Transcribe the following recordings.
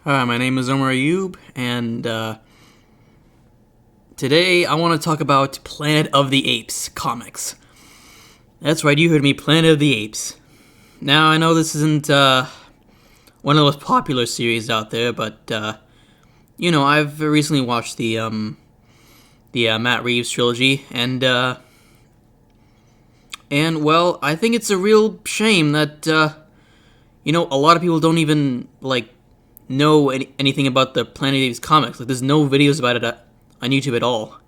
Hi, my name is Omar Ayub, and today I want to talk about Planet of the Apes comics. That's right, you heard me, Planet of the Apes. Now, I know this isn't one of the most popular series out there, but I've recently watched the Matt Reeves trilogy, and well, I think it's a real shame that a lot of people don't even know anything about the Planet of the Apes comics. Like, there's no videos about it on YouTube at all.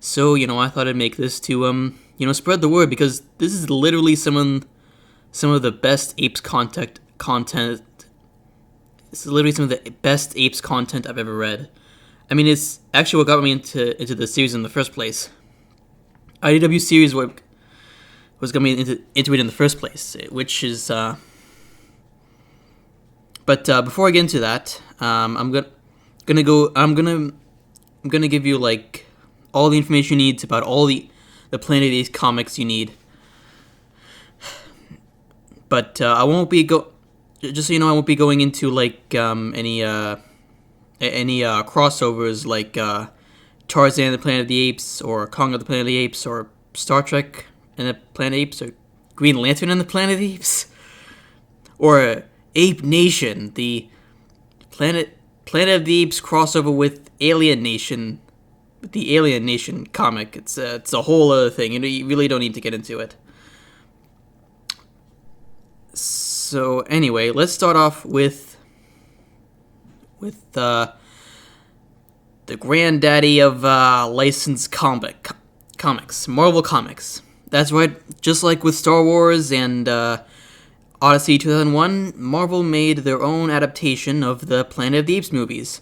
So, I thought I'd make this to spread the word, because this is literally some of the best apes content. This is literally some of the best apes content I've ever read. I mean, it's actually what got me into the series in the first place. IDW series was got me into it in the first place, which is But before I get into that, I'm gonna give you like all the information you need about all the Planet of the Apes comics you need. But I won't be just so you know, I won't be going into like any crossovers like Tarzan and the Planet of the Apes, or Kong of the Planet of the Apes, or Star Trek and the Planet of the Apes, or Green Lantern and the Planet of the Apes, or Ape Nation, the Planet of the Apes crossover with Alien Nation, with the Alien Nation comic. It's a whole other thing. You really don't need to get into it. So anyway, let's start off with the granddaddy of licensed comics, Marvel Comics. That's right. Just like with Star Wars and Odyssey 2001, Marvel made their own adaptation of the Planet of the Apes movies.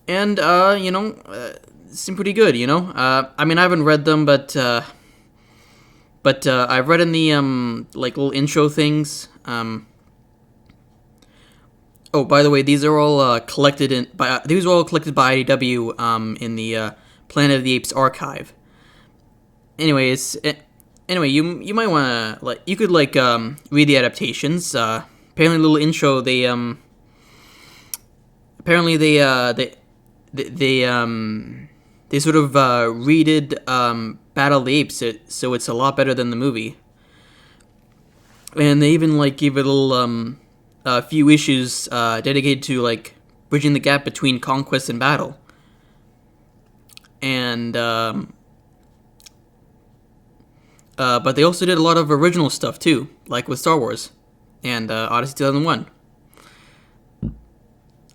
And, it seemed pretty good, I mean, I haven't read them, but I've read in the, little intro things. Oh, by the way, these are all collected by IDW, in the Planet of the Apes archive. Anyway, you might want to you could read the adaptations. Apparently, a little intro. They apparently they sort of redid Battle of the Apes, so it's a lot better than the movie. And they even give it a few issues dedicated to bridging the gap between conquest and battle. And but they also did a lot of original stuff too, like with Star Wars and Odyssey 2001.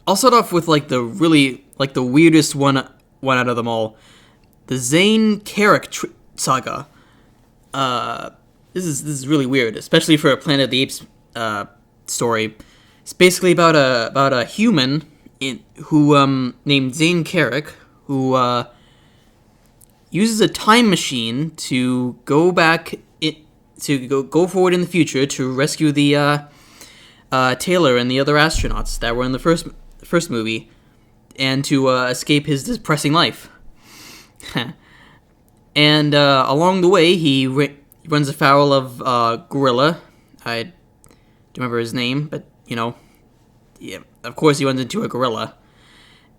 I'll start off with the weirdest one out of them all, the Zane Carrick saga. This is really weird, especially for a Planet of the Apes story. It's basically about a human who named Zane Carrick, who uses a time machine to go back go forward in the future to rescue the Taylor and the other astronauts that were in the first movie, and to escape his depressing life. And along the way, he runs afoul of Gorilla. I don't remember his name, but yeah, of course he runs into a gorilla.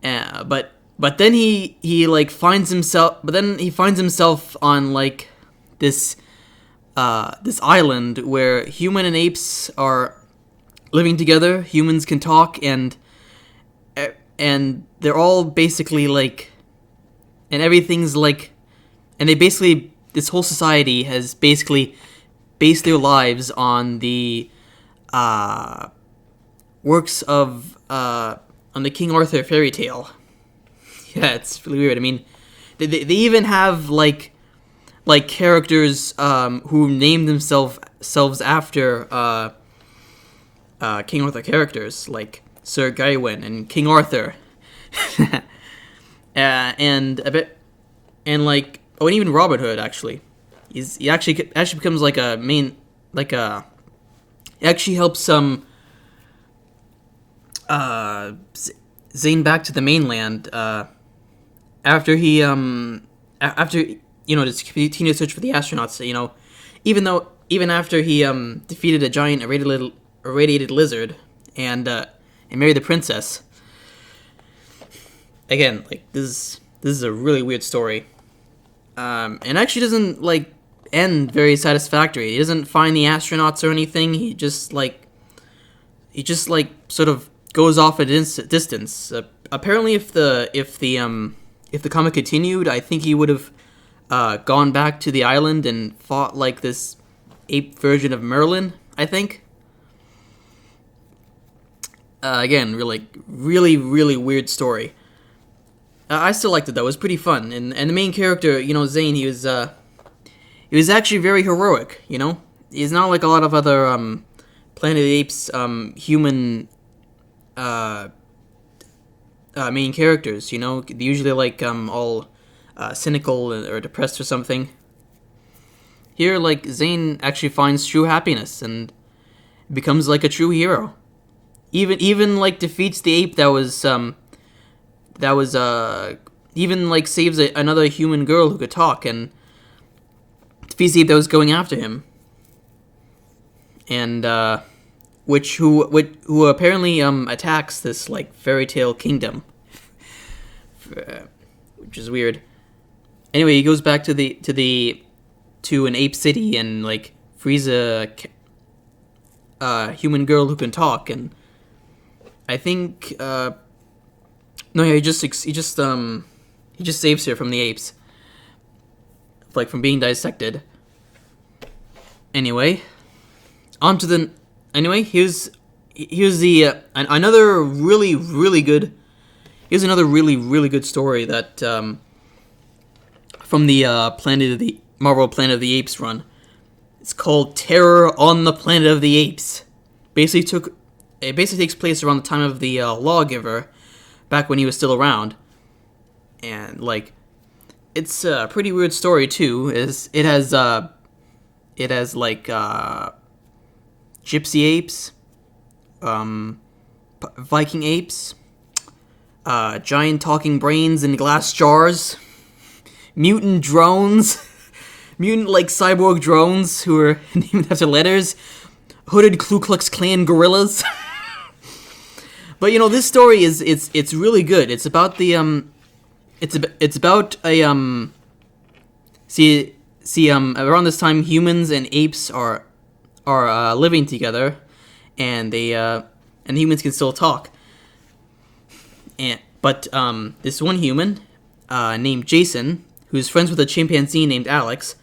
But then he finds himself on this this island where human and apes are living together. Humans can talk, and they're all basically and everything's and they basically, this whole society has basically based their lives on the works of on the King Arthur fairy tale. Yeah, it's really weird. I mean, they even have characters who named themselves after King Arthur characters, like Sir Gawain and King Arthur, and a bit, and and even Robin Hood actually. He actually becomes a main he actually helps Zane back to the mainland after he just continue to search for the astronauts. Even after he defeated a giant irradiated lizard and marry the princess. Again, like this is a really weird story, and actually doesn't like end very satisfactory. He doesn't find the astronauts or anything. He just like sort of goes off at a distance. Apparently, if the comic continued, I think he would have gone back to the island and fought like this ape version of Merlin, I think. Again, really weird story. I still liked it though; it was pretty fun, and the main character, Zane, he was actually very heroic. He's not like a lot of other Planet of the Apes human main characters. They're usually like all cynical or depressed or something. Here, like Zane actually finds true happiness and becomes like a true hero. Even like defeats the ape that was even like saves another human girl who could talk, and defeats the ape that was going after him, and who apparently attacks this like fairy tale kingdom, which is weird. Anyway, he goes back to an ape city and like frees a human girl who can talk, and I think no, yeah, he just saves her from the apes, like from being dissected. Anyway, here's the another really good. Here's another really good story that from the Marvel Planet of the Apes run. It's called Terror on the Planet of the Apes. It basically takes place around the time of the Lawgiver, back when he was still around, and like, it's a pretty weird story too. It has like gypsy apes, Viking apes, giant talking brains in glass jars, mutant drones, mutant like cyborg drones who are named after letters, hooded Ku Klux Klan gorillas. But this story it's really good. It's about the it's about a around this time humans and apes are living together, and humans can still talk. But this one human named Jason, who's friends with a chimpanzee named Alex,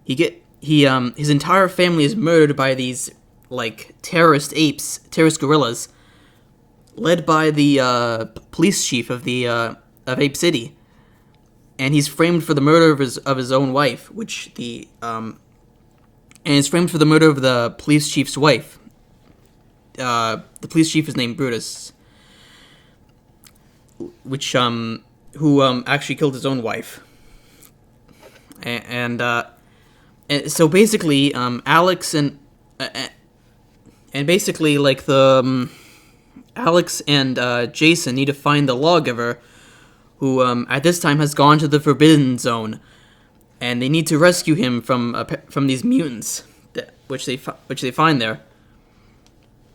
his entire family is murdered by these like terrorist gorillas, led by the police chief of Ape City, and he's framed for the murder of his own wife, and he's framed for the murder of the police chief's wife. The police chief is named Brutus, who actually killed his own wife, and so basically Alex and basically like the. Alex and Jason need to find the Lawgiver, who at this time has gone to the Forbidden Zone, and they need to rescue him from these mutants, which they find there.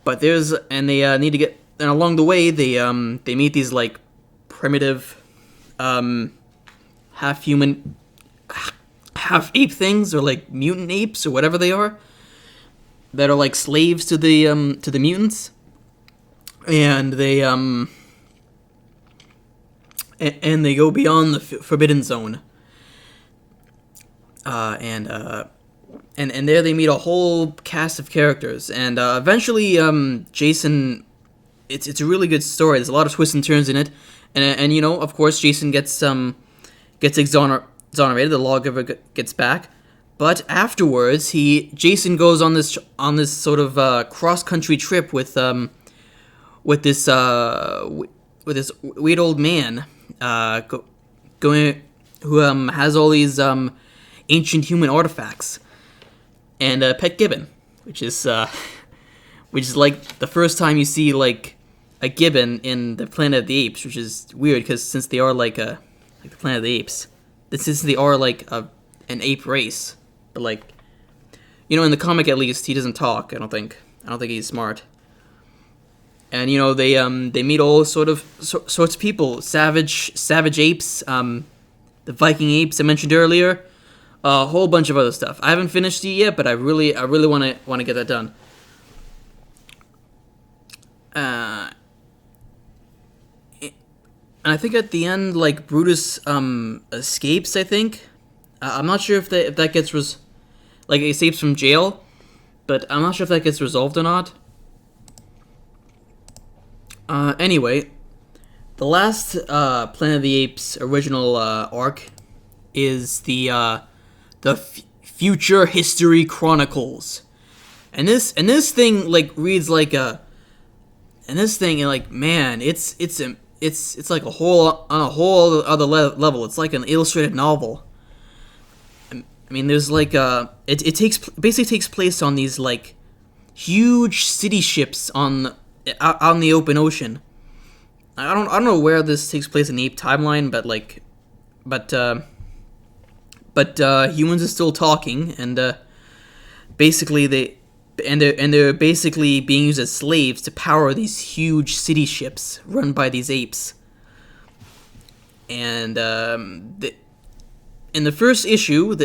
But they need to get, and along the way they meet these like primitive, half human, half ape things, or like mutant apes or whatever they are, that are like slaves to the mutants. And they go beyond the Forbidden Zone, and there they meet a whole cast of characters, and eventually Jason. It's a really good story. There's a lot of twists and turns in it, and of course Jason gets exonerated. The Lawgiver gets back, but afterwards Jason goes on this sort of cross country trip with this weird old man who has all these ancient human artifacts, and a pet gibbon, which is like the first time you see like a gibbon in the Planet of the Apes, which is weird because since they are like the Planet of the Apes, since they are like an ape race, but like in the comic at least he doesn't talk. I don't think he's smart. and they meet all sorts of people, savage apes, the Viking apes I mentioned earlier, a whole bunch of other stuff. I haven't finished it yet, but I really want to get that done. And I think at the end, like, Brutus escapes. I think I'm not sure if that gets escapes from jail, but I'm not sure if that gets resolved or not. Anyway, the last Planet of the Apes original arc is the Future History Chronicles, and this thing reads like a, and this thing man, it's like a whole other level. It's like an illustrated novel. I mean, there's it takes place on these huge city ships out in the open ocean. I don't know where this takes place in the Ape timeline, but humans are still talking, and basically they're basically being used as slaves to power these huge city ships run by these apes. And in the first issue,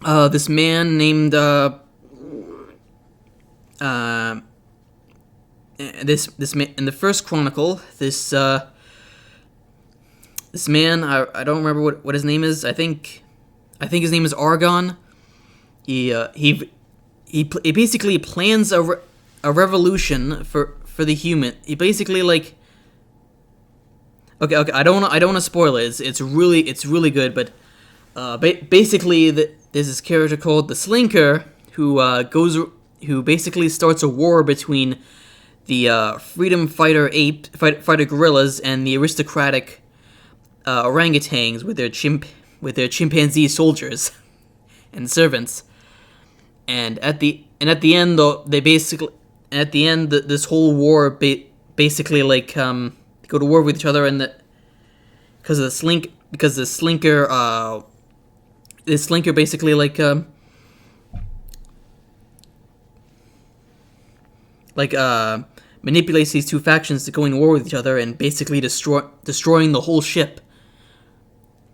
this man named this man in the first chronicle, this man, I don't remember what his name is. I think his name is Argon. He basically plans a revolution for the human. He basically okay. I don't want to spoil it. It's really good. But basically, there's this character called the Slinker who basically starts a war between the freedom fighter gorillas and the aristocratic orangutans with their chimpanzee soldiers and servants. And at the end, though, this whole war basically go to war with each other, and because the Slinker basically manipulates these two factions to go in war with each other and basically destroying the whole ship.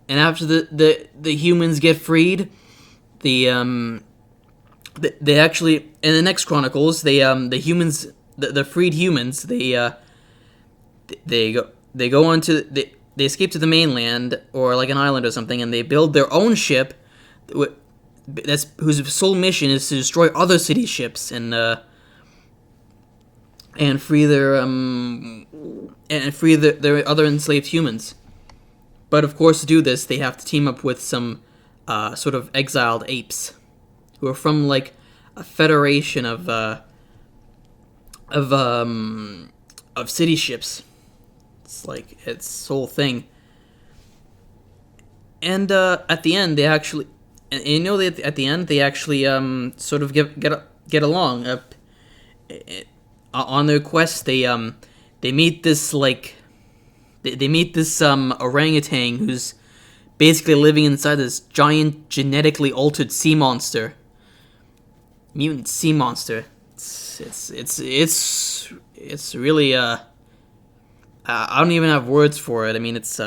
And after the humans get freed, they actually, in the next chronicles, the freed humans, they escape to the mainland or an island or something, and they build their own ship whose sole mission is to destroy other city ships and free their other enslaved humans. But of course, to do this, they have to team up with some sort of exiled apes who are from a federation of city ships. It's it's whole thing. And at the end, they actually, at the end they actually sort of get along. On their quest, they meet this they meet this orangutan who's basically living inside this giant genetically altered sea monster. Mutant sea monster. It's really I don't even have words for it. I mean, it's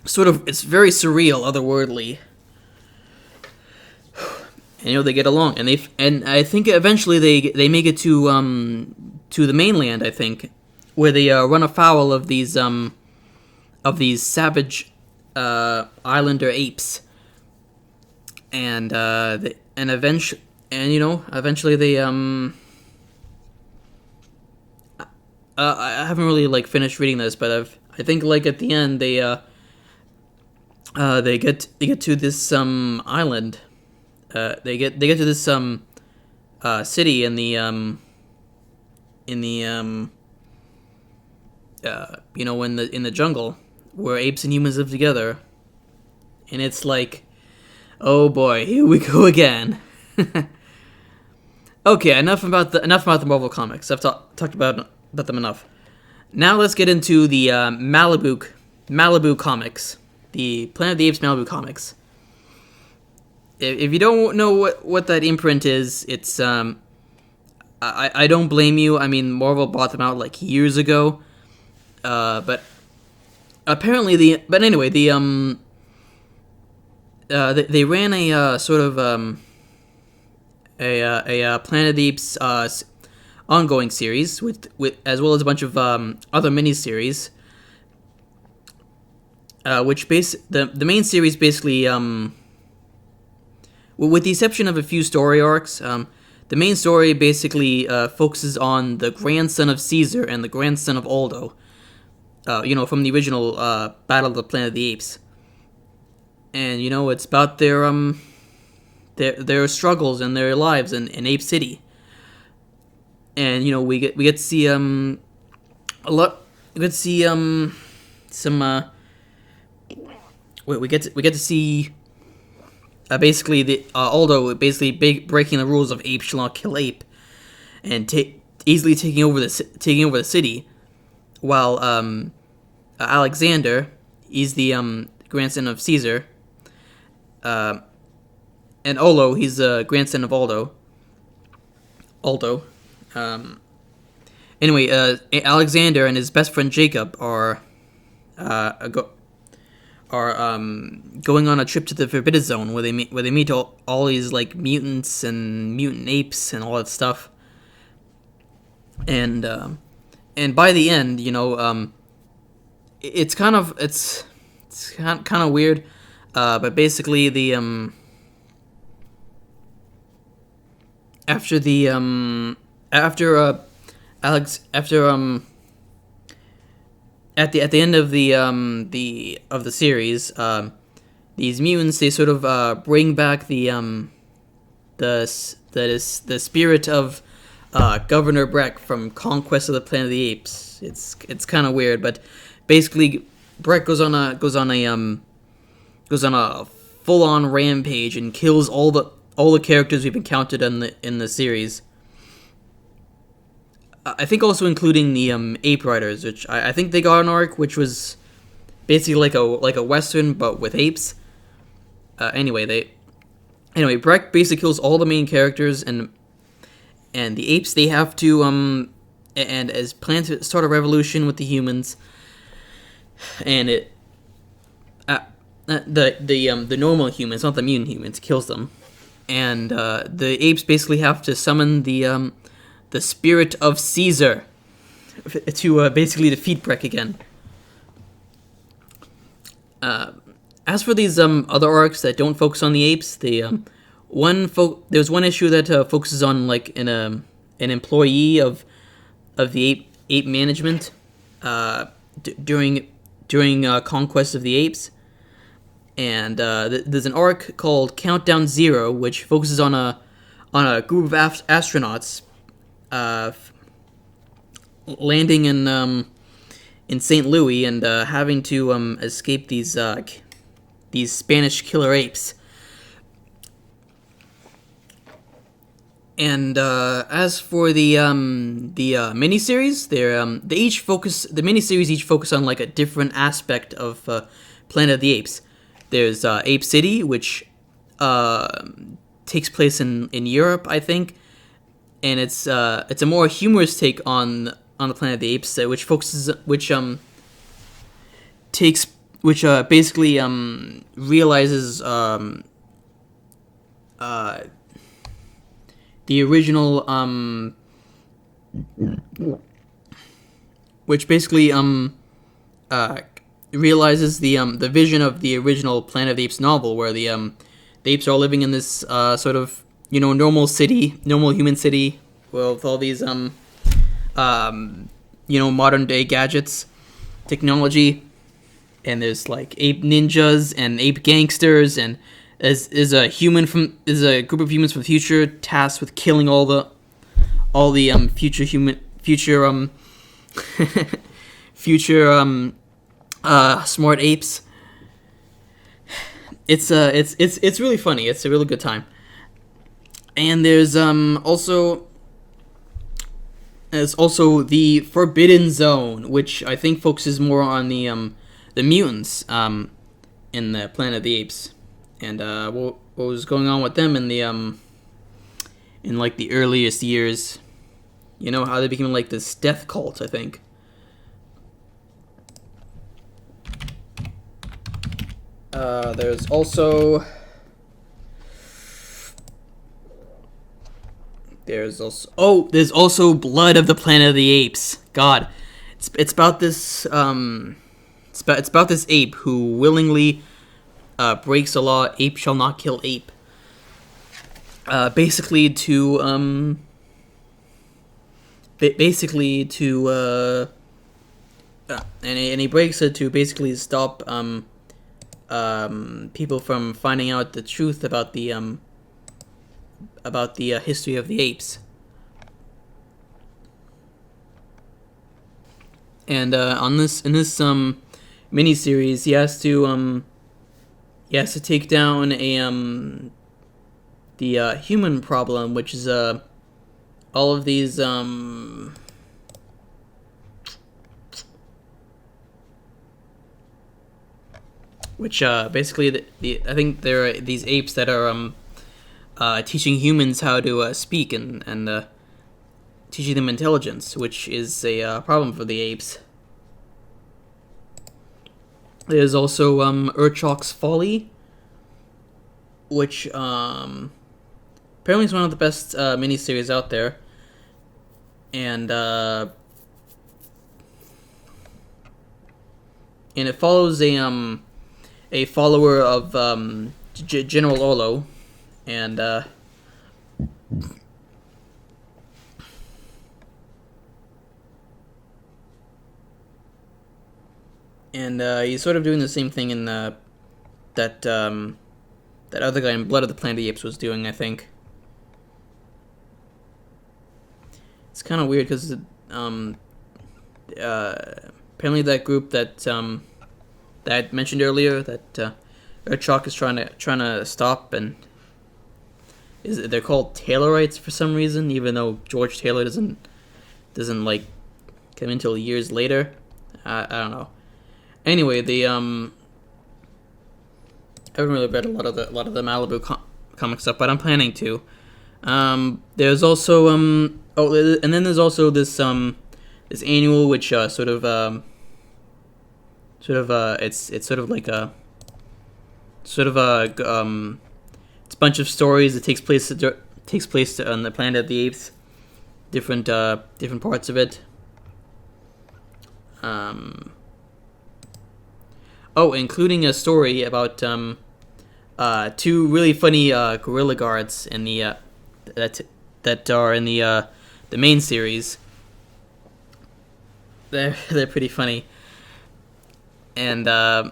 it's very surreal, otherworldly. And they get along, and I think eventually they make it to the mainland, I think, where they run afoul of these savage islander apes, and eventually they I haven't really finished reading this, but I think at the end they get to this island. They get to this city in the in the jungle where apes and humans live together, and it's oh boy, here we go again. Okay, enough about the Marvel comics. I've talked about them enough. Now let's get into the Malibu comics, the Planet of the Apes Malibu comics. If you don't know what that imprint is, it's I don't blame you. I mean, Marvel bought them out like years ago. But apparently but anyway, they ran a sort of Planet of the Apes ongoing series with as well as a bunch of other miniseries. Which the main series basically with the exception of a few story arcs, the main story basically focuses on the grandson of Caesar and the grandson of Aldo. From the original Battle of the Planet of the Apes, and it's about their struggles and their lives in Ape City, and we get to see a lot. We get to see some. We get to see basically the Aldo basically breaking the rules of ape shall not kill ape, and easily taking over the city, while Alexander, he's the grandson of Caesar, and Olo, he's the grandson of Aldo. Anyway, Alexander and his best friend Jacob are going on a trip to the Forbidden Zone where they meet all these like mutants and mutant apes and all that stuff. And by the end, it's kind of weird, but basically after at the end of the series, these mutants, they sort of bring back the spirit of Governor Breck from Conquest of the Planet of the Apes. It's kind of weird, but basically Breck goes on a full on rampage and kills all the characters we've encountered in the series. I think also including the Ape Riders, which I think they got an arc, which was basically like a western but with apes. Anyway, Breck basically kills all the main characters, and the apes, they have to and as plan to start a revolution with the humans, and the normal humans, not the mutant humans, kills them, and the apes basically have to summon the spirit of Caesar to basically defeat Breck again. As for these other arcs that don't focus on the apes, there's one issue that focuses on like an employee of the ape management during Conquest of the Apes, and there's an arc called Countdown Zero, which focuses on a group of astronauts landing in St. Louis and having to escape these Spanish killer apes. And as for the miniseries, the miniseries each focus on like a different aspect of Planet of the Apes. There's Ape City, which takes place in Europe, I think, and it's a more humorous take on the Planet of the Apes, which basically realizes the original which basically realizes the vision of the original Planet of the Apes novel, where the apes are living in this sort of normal human city with all these modern day gadgets, technology, and there's like ape ninjas and ape gangsters, and is a group of humans from the future tasked with killing all the future smart apes. It's really funny. It's a really good time. And there's also the Forbidden Zone, which I think focuses more on the mutants in the Planet of the Apes, and what was going on with them in the in like the earliest years. You know how they became like this death cult, I think. There's also there's also Blood of the Planet of the Apes. God, it's about this it's about this ape who willingly breaks a law: ape shall not kill ape. Basically to and he breaks it to basically stop people from finding out the truth about the history of the apes. And in this miniseries, he has to take down the human problem, which is all of these which basically I think there are these apes that are teaching humans how to speak and teaching them intelligence, which is a problem for the apes. There's also Urchok's Folly, which apparently is one of the best miniseries out there, and it follows a follower of General Olo, and he's sort of doing the same thing in that other guy in Blood of the Planet of the Apes was doing, I think. It's kind of weird because apparently that group that I mentioned earlier, that Urchok is trying to stop, and they're called Taylorites for some reason, even though George Taylor doesn't like come until years later. I don't know. Anyway, I haven't really read a lot of the Malibu comic stuff, but I'm planning to. There's also and then there's also this annual, which it's sort of like it's a bunch of stories that takes place on the Planet of the Apes, different parts of it. Including a story about two really funny gorilla guards in the that are in the main series. They're pretty funny, and they're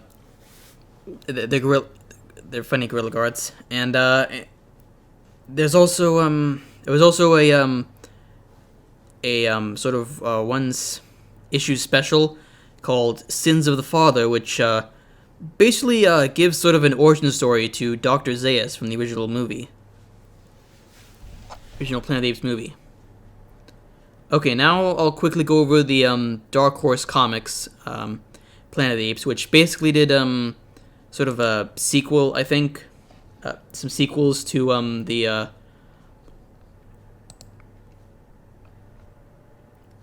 funny gorilla guards. And there's also there was also a sort of one's issue special called Sins of the Father, which basically gives sort of an origin story to Dr. Zaius from the original Planet of the Apes movie. Okay, now I'll quickly go over the Dark Horse Comics Planet of the Apes, which basically did sort of a sequel, I think, some sequels to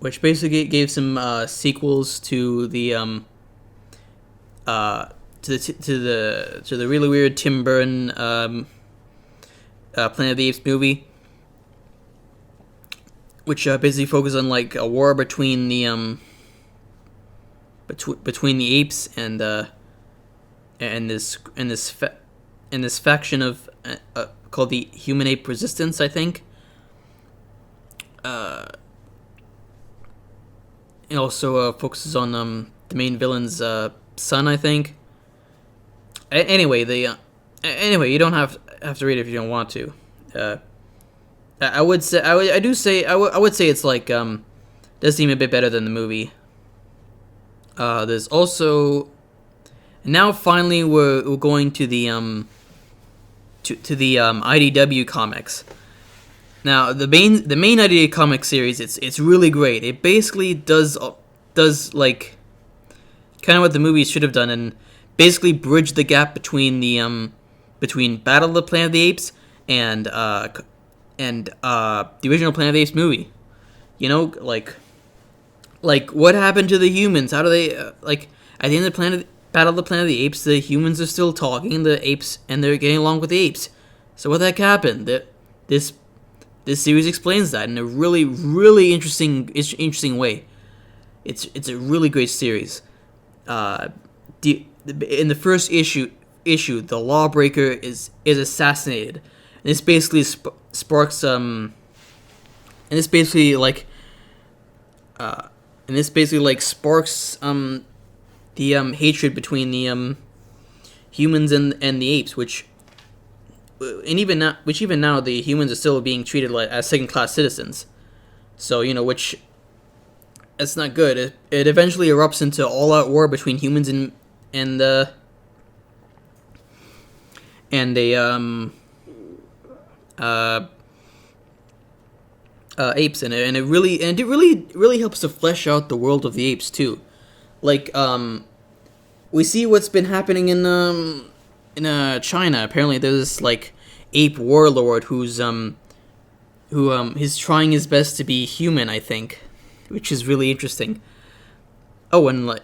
which basically gave some sequels to the to the really weird Tim Burton Planet of the Apes movie, which basically focused on like a war between the between the apes and this faction of called the Human Ape Resistance, I think. It also focuses on the main villain's son, I think. Anyway, you don't have to read it if you don't want to. I would say I would say it's like does seem a bit better than the movie. There's also now finally we're going to the to the IDW comics. Now the main IDW comic series, it's really great. It basically does like kind of what the movies should have done, and basically bridge the gap between the between Battle of the Planet of the Apes and the original Planet of the Apes movie. Like what happened to the humans? How do they like at the end of the planet Battle of the Planet of the Apes? The humans are still talking, the apes, and they're getting along with the apes. So what the heck happened? This this series explains that in a really interesting way. It's a really great series. In the first issue, the lawbreaker is assassinated, and this basically sparks and this basically like sparks the hatred between the humans and the apes, which even now the humans are still being treated like as second class citizens. So which that's not good. It eventually erupts into all out war between humans and the apes, and it really helps to flesh out the world of the apes too. Like we see what's been happening in China. Apparently there's this like ape warlord who's he's trying his best to be human, I think, which is really interesting. There's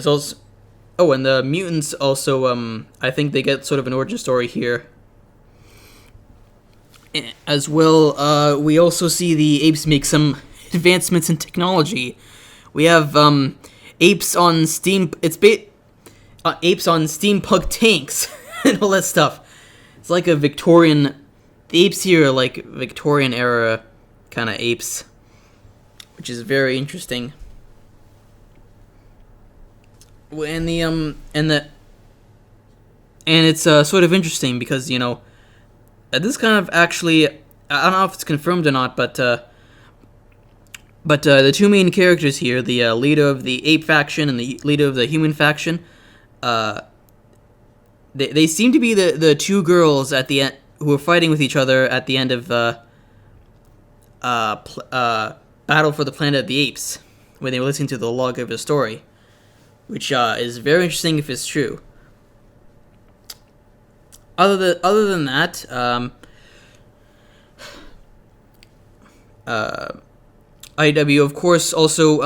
also and the mutants also I think they get sort of an origin story here as well. We also see the apes make some advancements in technology. We have apes on apes on steampunk tanks and all that stuff. It's like a Victorian. The apes here are like Victorian era kind of apes, which is very interesting. And it's sort of interesting because this kind of actually, I don't know if it's confirmed or not, but the two main characters here, the leader of the ape faction and the leader of the human faction, they seem to be the two girls at the end who are fighting with each other at the end of Battle for the Planet of the Apes, when they were listening to the log of the story, which is very interesting if it's true. Other than that, IDW of course also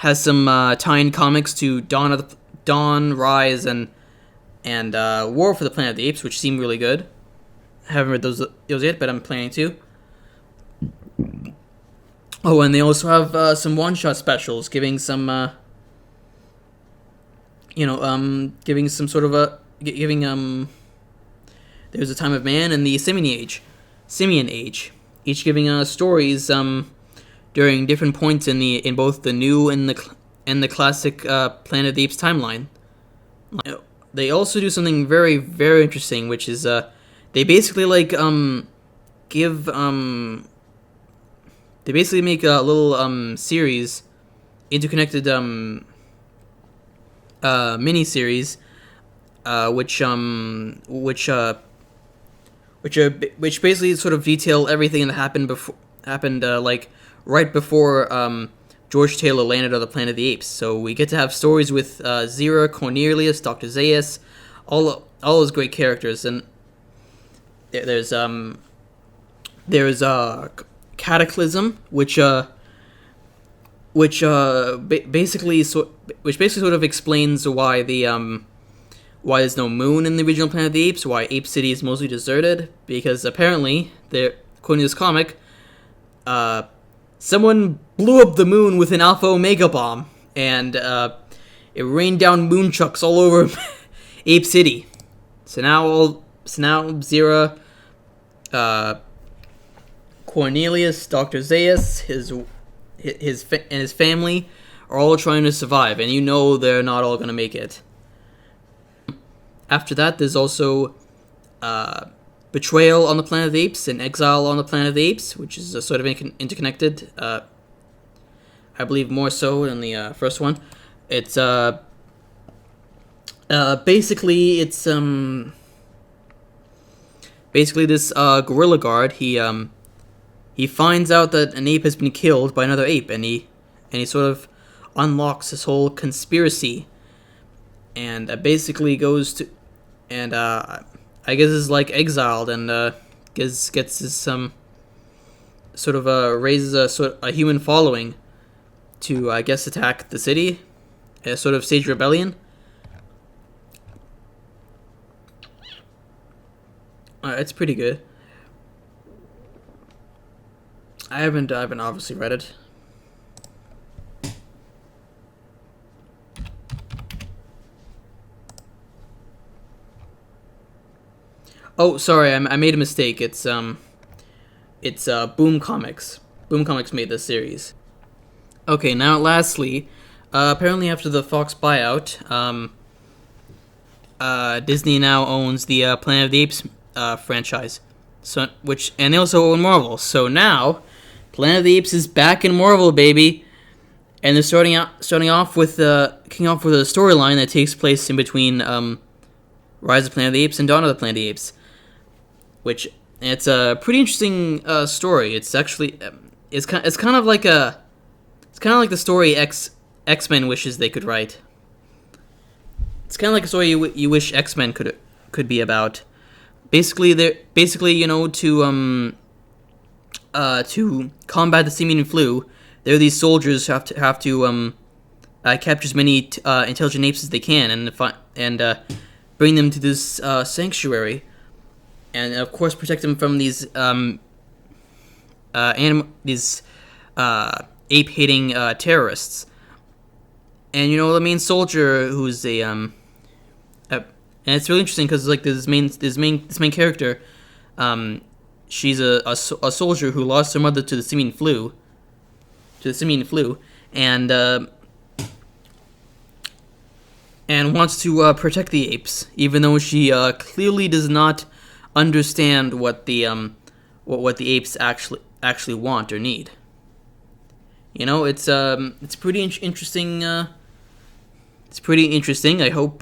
has some tie-in comics to Dawn, Rise, and War for the Planet of the Apes, which seem really good. I haven't read those yet, but I'm planning to. Oh, and they also have some one-shot specials, giving some giving some sort of there's a Time of Man and the Simian Age, each giving stories during different points in both the new and the classic Planet of the Apes timeline. They also do something very, very interesting, which is they basically give they basically make a little series, interconnected mini series, which basically sort of detail everything that happened like right before George Taylor landed on the Planet of the Apes. So we get to have stories with Zira, Cornelius, Dr. Zaius, all those great characters, and there's Cataclysm, which basically sort of explains why why there's no moon in the original Planet of the Apes, why Ape City is mostly deserted, because apparently, according to this comic, someone blew up the moon with an Alpha Omega bomb, and it rained down moonchucks all over Ape City. So now Zira, Cornelius, Dr. Zaius, his family are all trying to survive, and they're not all going to make it. After that, there's also Betrayal on the Planet of the Apes and Exile on the Planet of the Apes, which is sort of interconnected. I believe more so than the first one. It's basically this gorilla guard. He finds out that an ape has been killed by another ape, and he sort of unlocks this whole conspiracy, and basically goes to, and I guess is like exiled, and gets his sort of raises a human following to, I guess, attack the city, a sort of stage rebellion. It's pretty good. I haven't obviously read it. Oh, sorry, I made a mistake. It's Boom Comics. Boom Comics made this series. Okay, now lastly, apparently after the Fox buyout, Disney now owns the Planet of the Apes franchise. So and they also own Marvel. So now, Planet of the Apes is back in Marvel, baby, and they're starting off with kicking off with a storyline that takes place in between Rise of Planet of the Apes and Dawn of the Planet of the Apes, which it's a pretty interesting story. It's actually it's kind of like the story X-Men wishes they could write. It's kind of like a story you wish X-Men could be about. Basically, to combat the simian flu, there are these soldiers who have to capture as many intelligent apes as they can and bring them to this sanctuary, and of course protect them from these ape-hating terrorists. And the main soldier, who's and it's really interesting because like this main character, she's a soldier who lost her mother to the simian flu, and wants to protect the apes, even though she clearly does not understand what the apes actually want or need. It's pretty interesting. It's pretty interesting. I hope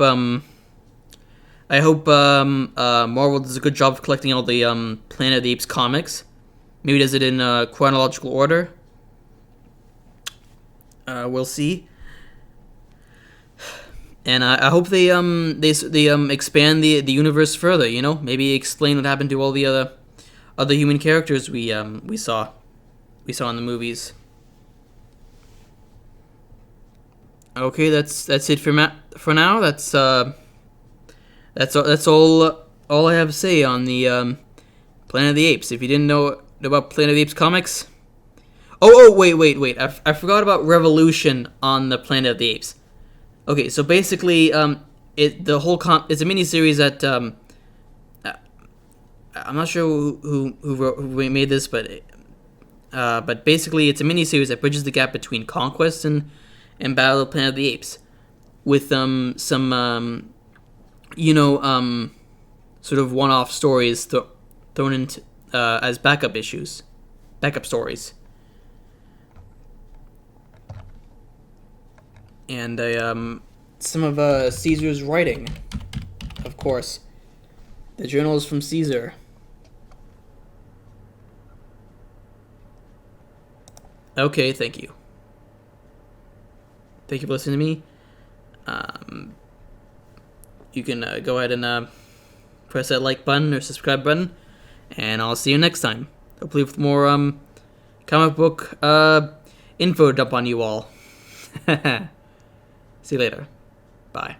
Marvel does a good job of collecting all the Planet of the Apes comics. Maybe does it in chronological order. We'll see. And I hope they expand the universe further. Maybe explain what happened to all the other human characters we saw in the movies. Okay, that's it for now. That's all I have to say on the Planet of the Apes. If you didn't know about Planet of the Apes comics, wait, I forgot about Revolution on the Planet of the Apes. Okay, so basically, it's a miniseries that I'm not sure who made this, but basically it's a miniseries that bridges the gap between Conquest and Battle of the Planet of the Apes, with some sort of one-off stories thrown into as backup stories. And some of Caesar's writing, of course. The journal is from Caesar. Okay, thank you. Thank you for listening to me. You can go ahead and press that like button or subscribe button, and I'll see you next time. Hopefully with more comic book info dump on you all. See you later. Bye.